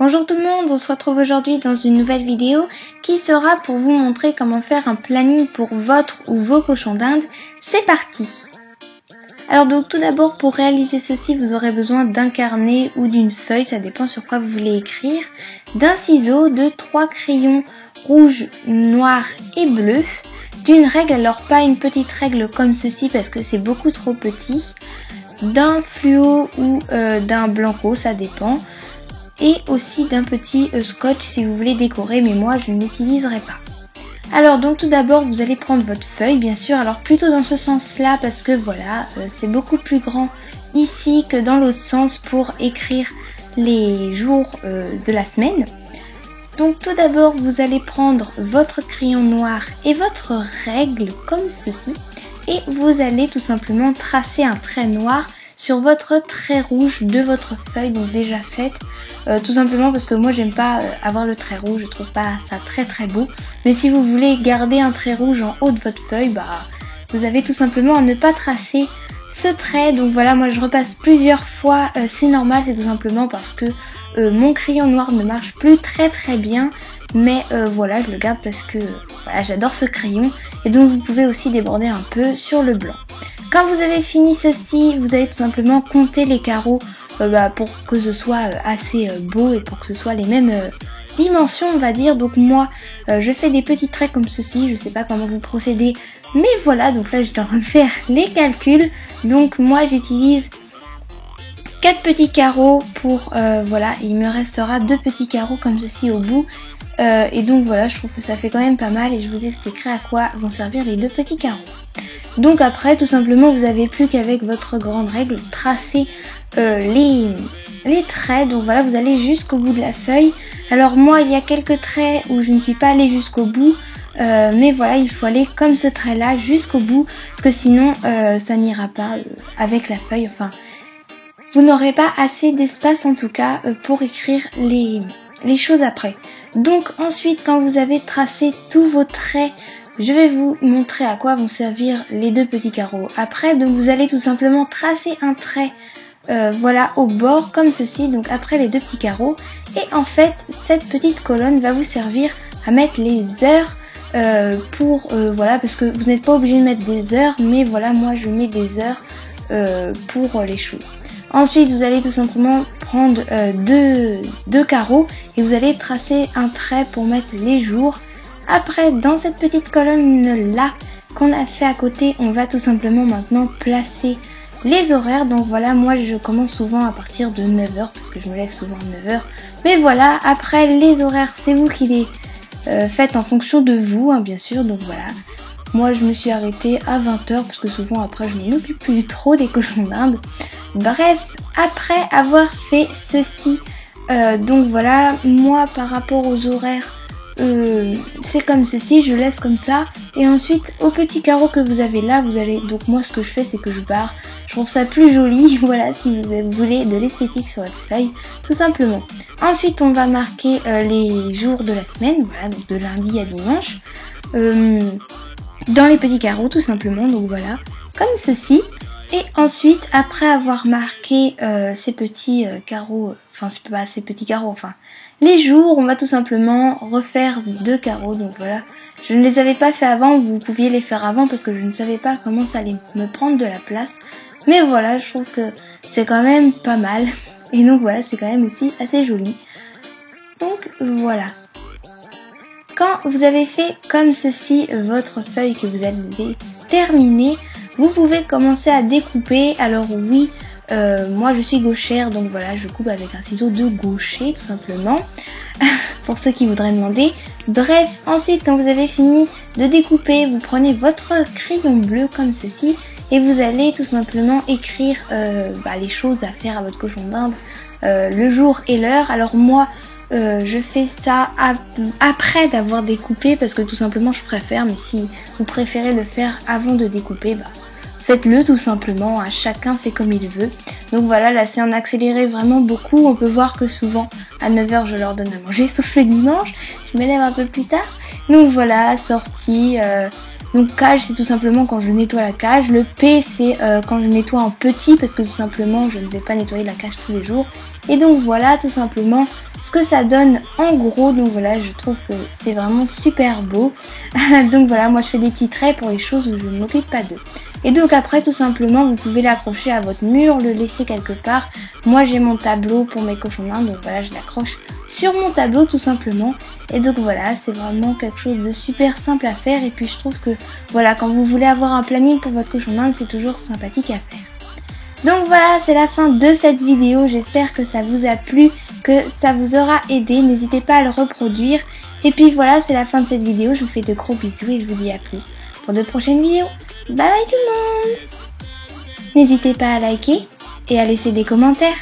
Bonjour tout le monde, on se retrouve aujourd'hui dans une nouvelle vidéo qui sera pour vous montrer comment faire un planning pour votre ou vos cochons d'Inde. C'est parti! Alors donc tout d'abord pour réaliser ceci vous aurez besoin d'un carnet ou d'une feuille, ça dépend sur quoi vous voulez écrire, d'un ciseau, de 3 crayons rouge, noir et bleu, d'une règle, alors pas une petite règle comme ceci parce que c'est beaucoup trop petit, d'un fluo ou d'un blanco, ça dépend, et aussi d'un petit scotch si vous voulez décorer, mais moi je ne l'utiliserai pas. Alors donc tout d'abord vous allez prendre votre feuille bien sûr, alors plutôt dans ce sens là parce que voilà c'est beaucoup plus grand ici que dans l'autre sens pour écrire les jours de la semaine. Donc tout d'abord vous allez prendre votre crayon noir et votre règle comme ceci et vous allez tout simplement tracer un trait noir sur votre trait rouge de votre feuille, donc déjà faite, tout simplement parce que moi j'aime pas avoir le trait rouge, je trouve pas ça très beau, mais si vous voulez garder un trait rouge en haut de votre feuille, vous avez tout simplement à ne pas tracer ce trait. Donc voilà, moi je repasse plusieurs fois, c'est normal, c'est tout simplement parce que mon crayon noir ne marche plus très bien, mais voilà, je le garde parce que voilà, j'adore ce crayon, et donc vous pouvez aussi déborder un peu sur le blanc. Quand vous avez fini ceci, vous allez tout simplement compter les carreaux pour que ce soit assez beau et pour que ce soit les mêmes dimensions on va dire. Donc moi je fais des petits traits comme ceci, je sais pas comment vous procédez, mais voilà, donc là j'étais en train de faire les calculs. Donc moi j'utilise 4 petits carreaux pour voilà, il me restera 2 petits carreaux comme ceci au bout. Et donc voilà, je trouve que ça fait quand même pas mal et je vous expliquerai à quoi vont servir les 2 petits carreaux. Donc après tout simplement vous avez plus qu'avec votre grande règle tracer les traits. Donc voilà, vous allez jusqu'au bout de la feuille. Alors moi il y a quelques traits où je ne suis pas allée jusqu'au bout, mais voilà, il faut aller comme ce trait là jusqu'au bout parce que sinon ça n'ira pas avec la feuille, enfin vous n'aurez pas assez d'espace en tout cas pour écrire les choses après. Donc ensuite quand vous avez tracé tous vos traits, je vais vous montrer à quoi vont servir les 2 petits carreaux après. Donc vous allez tout simplement tracer un trait voilà au bord comme ceci, donc après les 2 petits carreaux, et en fait cette petite colonne va vous servir à mettre les heures pour voilà, parce que vous n'êtes pas obligé de mettre des heures, mais voilà, moi je mets des heures pour les choses. Ensuite vous allez tout simplement prendre deux carreaux et vous allez tracer un trait pour mettre les jours. Après dans cette petite colonne là qu'on a fait à côté, on va tout simplement maintenant placer les horaires. Donc voilà, moi je commence souvent à partir de 9h parce que je me lève souvent à 9h. Mais voilà, après les horaires c'est vous qui les faites en fonction de vous bien sûr. Donc voilà, moi je me suis arrêtée à 20h parce que souvent après je ne m'occupe plus trop des cochons d'Inde. Bref, après avoir fait ceci, donc voilà, moi par rapport aux horaires, c'est comme ceci, je laisse comme ça. Et ensuite au petit carreau que vous avez là, vous allez, donc moi ce que je fais c'est que je barre, je trouve ça plus joli, voilà, si vous voulez de l'esthétique sur votre feuille, tout simplement. Ensuite on va marquer les jours de la semaine, voilà, donc de lundi à dimanche, dans les petits carreaux tout simplement, donc voilà, comme ceci. Et ensuite, après avoir marqué ces petits carreaux, enfin c'est pas ces petits carreaux, enfin les jours, on va tout simplement refaire 2 carreaux. Donc voilà, je ne les avais pas fait avant, vous pouviez les faire avant parce que je ne savais pas comment ça allait me prendre de la place. Mais voilà, je trouve que c'est quand même pas mal. Et donc voilà, c'est quand même aussi assez joli. Donc voilà. Quand vous avez fait comme ceci votre feuille que vous avez terminée, vous pouvez commencer à découper. Alors oui, moi je suis gauchère, donc voilà, je coupe avec un ciseau de gaucher tout simplement, pour ceux qui voudraient demander. Bref, ensuite quand vous avez fini de découper, vous prenez votre crayon bleu comme ceci, et vous allez tout simplement écrire les choses à faire à votre cochon d'Inde, le jour et l'heure. Alors moi, je fais ça après d'avoir découpé parce que tout simplement je préfère, mais si vous préférez le faire avant de découper, faites-le tout simplement, chacun fait comme il veut. Donc voilà, là c'est en accéléré vraiment beaucoup, on peut voir que souvent à 9h je leur donne à manger, sauf le dimanche, je me lève un peu plus tard. Donc voilà, sortie, Donc cage, c'est tout simplement quand je nettoie la cage. Le P, c'est quand je nettoie en petit parce que tout simplement je ne vais pas nettoyer la cage tous les jours. Et donc voilà tout simplement ce que ça donne en gros. Donc voilà, je trouve que c'est vraiment super beau. Donc voilà, moi je fais des petits traits pour les choses où je ne m'occupe pas d'eux. Et donc après tout simplement vous pouvez l'accrocher à votre mur, le laisser quelque part. Moi j'ai mon tableau pour mes cochons d'Inde, donc voilà je l'accroche sur mon tableau tout simplement. Et donc voilà, c'est vraiment quelque chose de super simple à faire. Et puis je trouve que voilà, quand vous voulez avoir un planning pour votre cochon d'Inde, c'est toujours sympathique à faire. Donc voilà, c'est la fin de cette vidéo. J'espère que ça vous a plu, que ça vous aura aidé. N'hésitez pas à le reproduire. Et puis voilà, c'est la fin de cette vidéo. Je vous fais de gros bisous et je vous dis à plus pour de prochaines vidéos. Bye bye tout le monde! N'hésitez pas à liker et à laisser des commentaires.